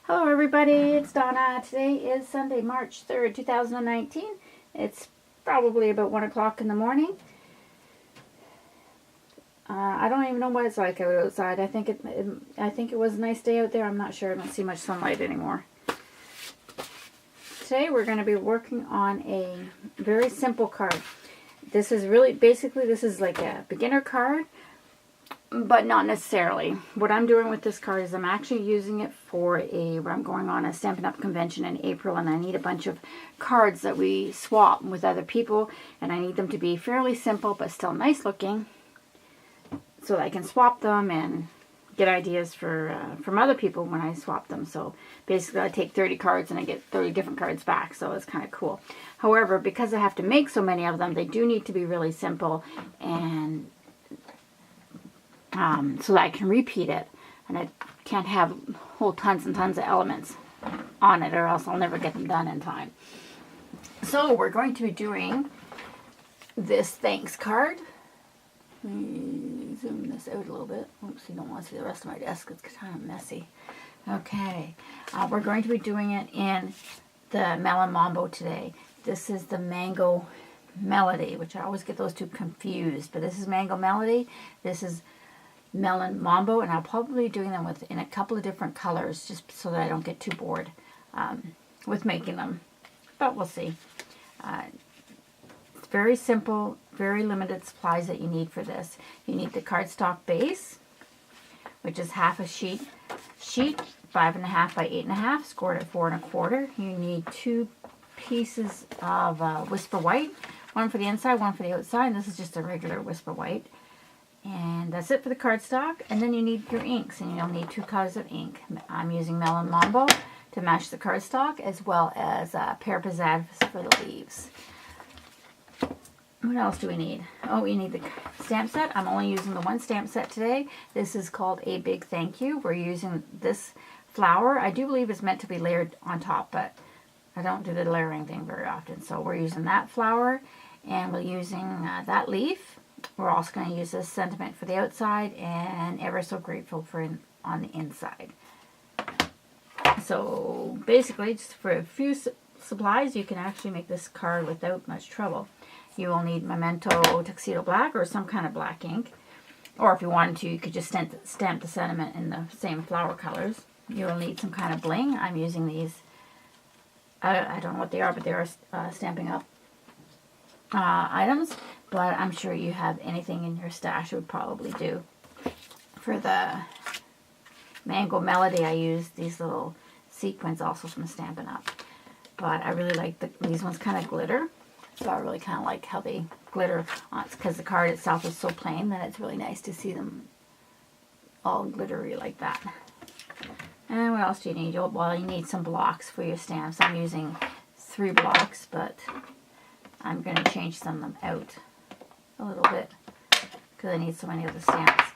Hello everybody, it's Donna. Today is Sunday, March 3rd, 2019. It's probably about 1 o'clock in the morning. I don't even know what it's like outside. I think it was a nice day out there. I'm not sure. I don't see much sunlight anymore. Today we're going to be working on a very simple card. This is this is like a beginner card, but not necessarily. What I'm doing with this card is I'm actually using it for I'm going on a Stampin' Up! Convention in April, and I need a bunch of cards that we swap with other people, and I need them to be fairly simple but still nice looking so that I can swap them and get ideas from other people when I swap them. So basically I take 30 cards and I get 30 different cards back, so it's kind of cool. However, because I have to make so many of them, they do need to be really simple and so that I can repeat it, and I can't have whole tons and tons of elements on it, or else I'll never get them done in time. So we're going to be doing this thanks card. Let me zoom this out a little bit. Oops, you don't want to see the rest of my desk. It's kind of messy. Okay, we're going to be doing it in the Melon Mambo today. This is the Mango Melody, which I always get those two confused, but this is Mango Melody. This is Melon Mambo, and I'll probably be doing them in a couple of different colors, just so that I don't get too bored with making them, but we'll see. It's very simple, very limited supplies that you need for this. You need the cardstock base, which is half a sheet, 5.5 by 8.5, scored at 4 1/4. You need 2 pieces of Whisper White, one for the inside, one for the outside, and this is just a regular Whisper White. And that's it for the cardstock. And then you need your inks, and you'll need 2 colors of ink. I'm using Melon Mambo to match the cardstock, as well as Pear Pizzazz for the leaves. What else do we need? Oh, we need the stamp set. I'm only using the one stamp set today. This is called A Big Thank You. We're using this flower. I do believe it's meant to be layered on top, but I don't do the layering thing very often. So we're using that flower, and we're using that leaf. We're also going to use this sentiment for the outside, and Ever So Grateful on the inside. So basically, just for a few supplies, you can actually make this card without much trouble. You will need Memento Tuxedo Black or some kind of black ink. Or if you wanted to, you could just stamp the sentiment in the same flower colors. You will need some kind of bling. I'm using these. I don't know what they are, but they are Stampin' Up! Items. But I'm sure you have anything in your stash would probably do. For the Mango Melody, I used these little sequins also from Stampin' Up! But I really like these ones kind of glitter. So I really kind of like how they glitter on, because the card itself is so plain that it's really nice to see them all glittery like that. And what else do you need? Well, you need some blocks for your stamps. I'm using 3 blocks, but I'm going to change some of them out a little bit because I need so many of the stamps.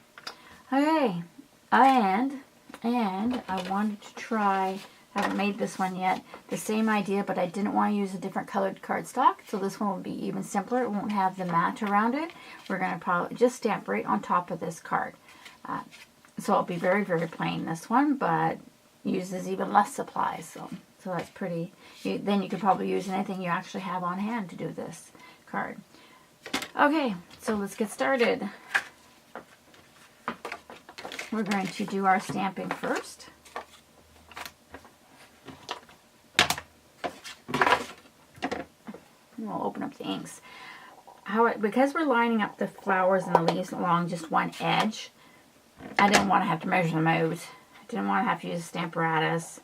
Okay, and I wanted to try, I haven't made this one yet, the same idea, but I didn't want to use a different colored cardstock, so this one will be even simpler. It won't have the mat around it. We're going to probably just stamp right on top of this card. So it'll be very, very plain, this one, but uses even less supplies, so that's pretty. Then you could probably use anything you actually have on hand to do this card. Okay, so let's get started. We're going to do our stamping first. And we'll open up the inks. Because we're lining up the flowers and the leaves along just one edge, I didn't want to have to measure them out. I didn't want to have to use a Stamparatus.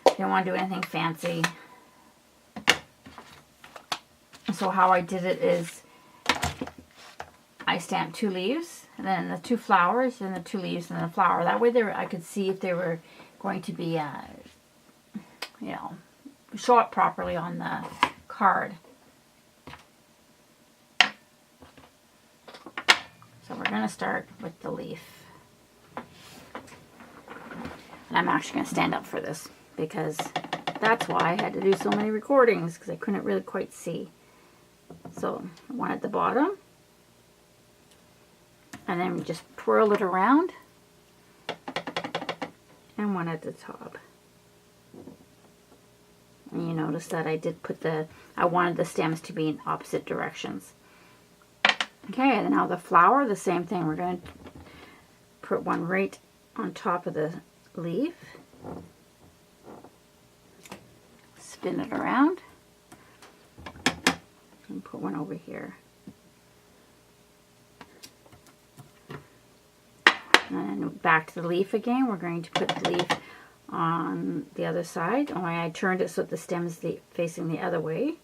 Didn't want to do anything fancy. So how I did it is I stamped 2 leaves, and then the 2 flowers, and the 2 leaves, and then the flower. That way I could see if they were going to be, show up properly on the card. So we're going to start with the leaf. And I'm actually going to stand up for this, because that's why I had to do so many recordings, because I couldn't really quite see. So one at the bottom, and then just twirl it around, and one at the top. And you notice that I did put I wanted the stems to be in opposite directions. Okay, and now the flower, the same thing. We're going to put one right on top of the leaf. Spin it around. And put one over here. And then back to the leaf again. We're going to put the leaf on the other side. Only I turned it so that the stem is facing the other way.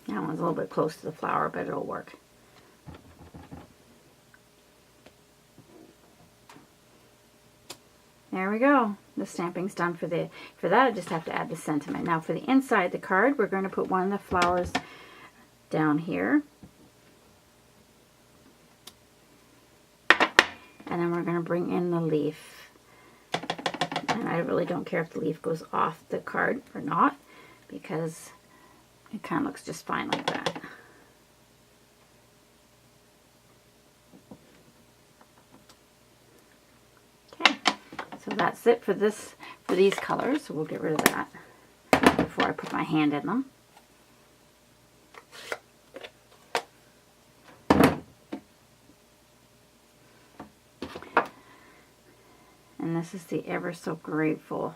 That one's a little bit close to the flower, but it'll work. There we go. The stamping's done for that. I just have to add the sentiment. Now for the inside the card, we're going to put one of the flowers down here. And then we're going to bring in the leaf. And I really don't care if the leaf goes off the card or not, because it kind of looks just fine like that. Okay, so that's it for these colors. So we'll get rid of that before I put my hand in them. And this is the Ever So Grateful.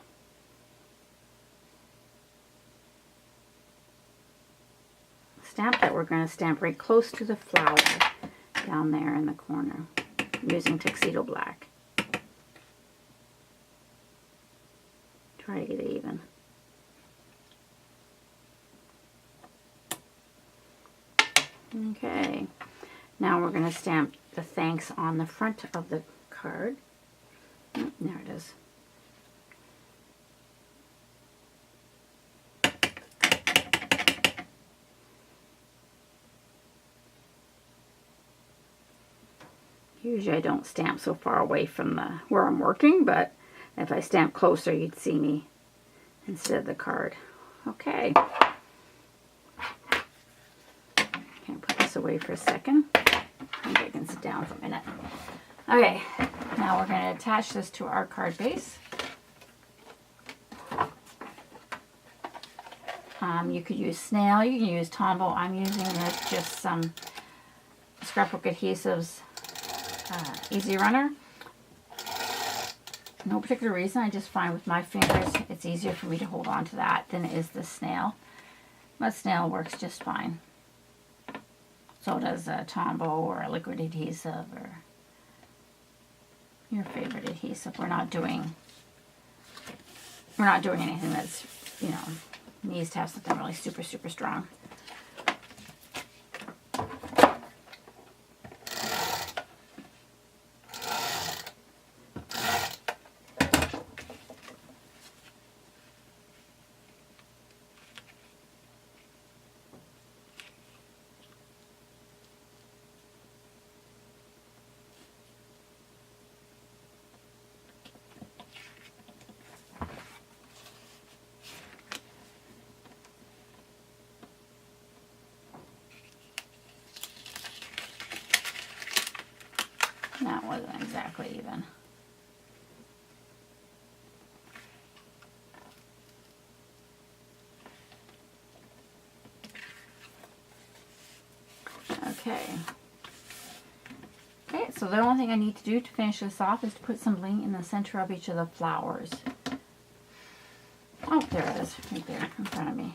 Stamp that we're going to stamp right close to the flower down there in the corner using Tuxedo Black. Try to get it even. Okay, now we're going to stamp the thanks on the front of the card. There it is. Usually I don't stamp so far away from where I'm working, but if I stamp closer, you'd see me instead of the card. Okay. Can put this away for a second. I think I can sit down for a minute. Okay, now we're going to attach this to our card base. You could use snail, you can use Tombow. I'm using just some scrapbook adhesives, Easy Runner. No particular reason, I just find with my fingers it's easier for me to hold on to that than it is the snail. But snail works just fine. So does a Tombow or a liquid adhesive or your favorite adhesive. We're not doing anything that's, you know, needs to have something really super strong. That wasn't exactly even. Okay. Okay, so the only thing I need to do to finish this off is to put some bling in the center of each of the flowers. Oh, there it is, right there in front of me.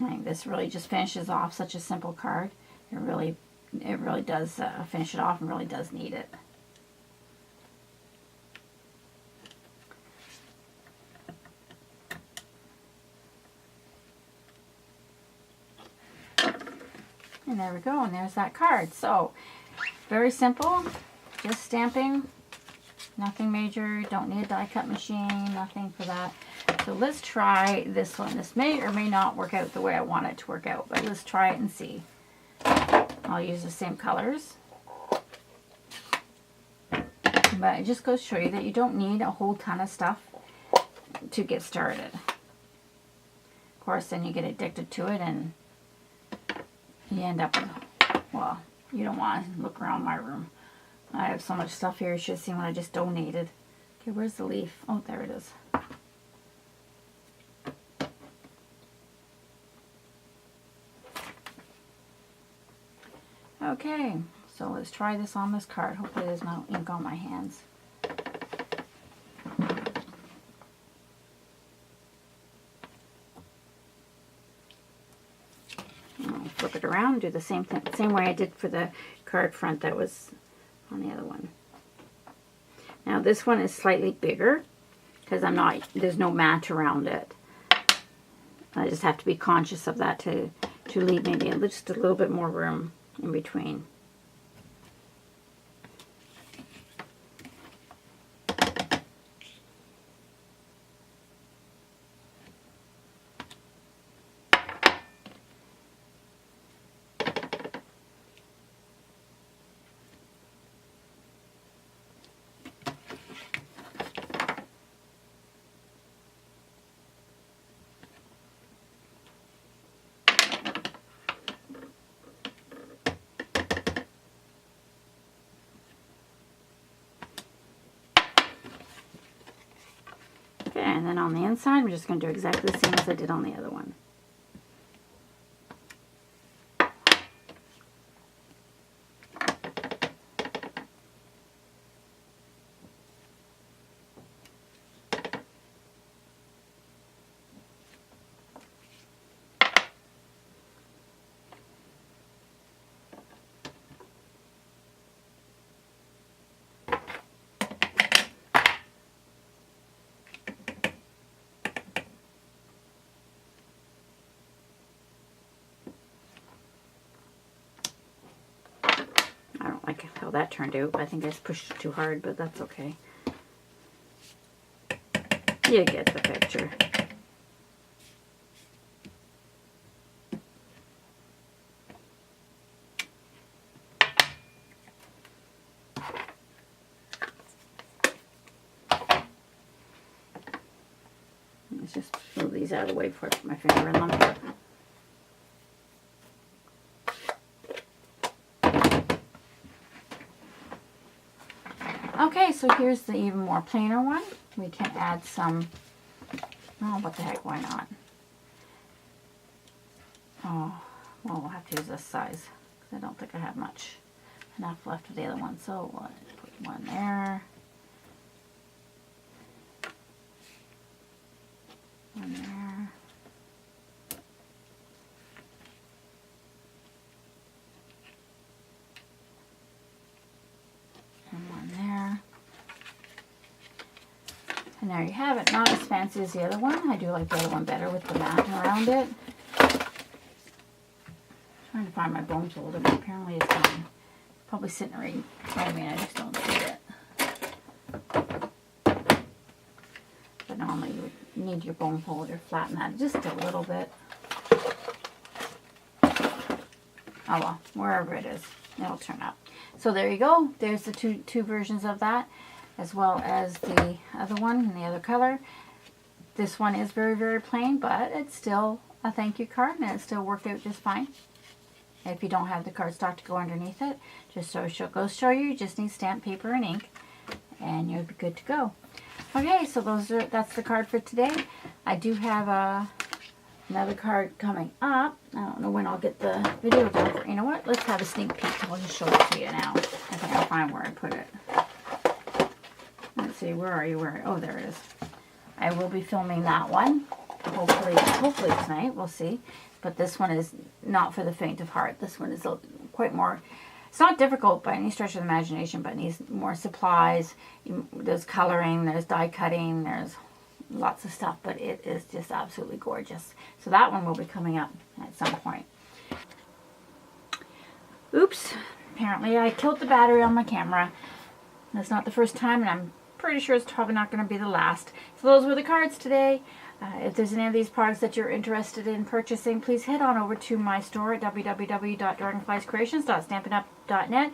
I think this really just finishes off such a simple card. It really does finish it off and really does need it. And there we go, and there's that card. So, very simple, just stamping, nothing major, don't need a die cut machine, nothing for that. So let's try this one. This may or may not work out the way I want it to work out, but let's try it and see. I'll use the same colors. But it just goes to show you that you don't need a whole ton of stuff to get started. Of course, then you get addicted to it and you end up with, well, you don't want to look around my room. I have so much stuff here. You should have seen what I just donated. Okay, where's the leaf? Oh, there it is. Okay, so let's try this on this card. Hopefully there's no ink on my hands. I'll flip it around, do the same thing, same way I did for the card front that was on the other one. Now this one is slightly bigger because there's no mat around it. I just have to be conscious of that to leave maybe just a little bit more room in between. And then on the inside, we're just going to do exactly the same as I did on the other one. I don't like how that turned out. I think I just pushed it too hard, but that's okay. You get the picture. Let's just move these out of the way before I put my finger in them. Okay, so here's the even more plainer one. We can add some, oh, what the heck, why not? Oh, well, we'll have to use this size, because I don't think I have enough left of the other one. So we'll put one there. One there. And one there. And there you have it. Not as fancy as the other one. I do like the other one better with the mat around it. Trying to find my bone folder, but apparently it's gone. Probably sitting right in front of me and I just don't see it. But normally you would need your bone folder, flatten that just a little bit. Oh well, wherever it is, it'll turn up. So there you go. There's the two versions of that, as well as the other one in the other color. This one is very, very plain, but it's still a thank you card, and it still worked out just fine. If you don't have the cardstock to go underneath it, just so she'll go show you just need stamp paper and ink, and you'll be good to go. Okay, so that's the card for today. I do have another card coming up. I don't know when I'll get the video done for. You know what? Let's have a sneak peek. I'll just show it to you now. I think I'll find where I put it. Let's see. Where are you? Oh, there it is. I will be filming that one. Hopefully tonight. We'll see. But this one is not for the faint of heart. This one is quite more. It's not difficult by any stretch of the imagination, but it needs more supplies. There's coloring, there's die cutting, there's lots of stuff, but it is just absolutely gorgeous. So that one will be coming up at some point. Oops, apparently I killed the battery on my camera. That's not the first time, and I'm pretty sure it's probably not going to be the last. So those were the cards today. If there's any of these products that you're interested in purchasing, please head on over to my store at www.dragonfliescreations.stampinup.net.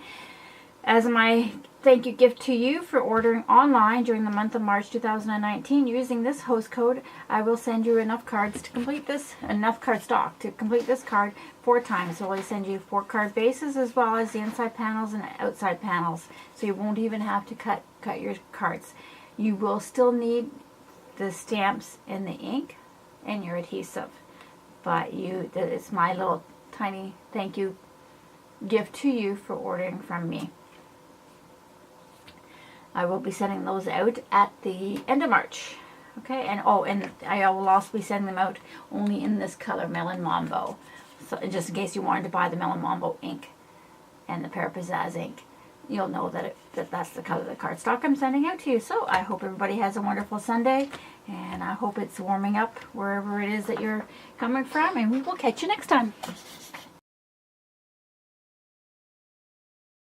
As my thank you gift to you for ordering online during the month of March 2019 using this host code, I will send you enough cards to complete this, enough card stock to complete this card 4 times. So I send you 4 card bases as well as the inside panels and outside panels. So you won't even have to cut your cards. You will still need the stamps and the ink and your adhesive. But it's my little tiny thank you gift to you for ordering from me. I will be sending those out at the end of March. Okay, and I will also be sending them out only in this color, Melon Mambo. So just in case you wanted to buy the Melon Mambo ink and the Para Pizzazz ink, you'll know that that's the color of the cardstock I'm sending out to you. So I hope everybody has a wonderful Sunday, and I hope it's warming up wherever it is that you're coming from, and we will catch you next time.